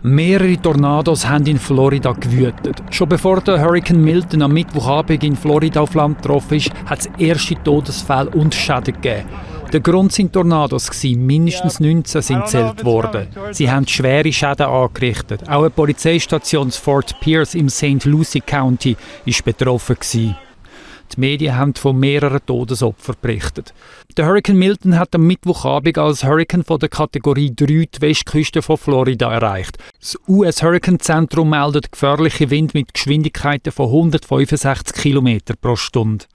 Mehrere Tornados haben in Florida gewütet. Schon bevor der Hurricane Milton am Mittwochabend in Florida auf Land getroffen ist, hat es erste Todesfälle und Schäden gegeben. Der Grund sind Tornados gewesen. Mindestens 19 sind gezählt worden. Sie haben schwere Schäden angerichtet. Auch eine Polizeistation in Fort Pierce im St. Lucie County war betroffen gewesen. Die Medien haben von mehreren Todesopfern berichtet. Der Hurricane Milton hat am Mittwochabend als Hurricane von der Kategorie 3 die Westküste von Florida erreicht. Das US-Hurricane-Zentrum meldet gefährliche Wind mit Geschwindigkeiten von 165 km pro Stunde.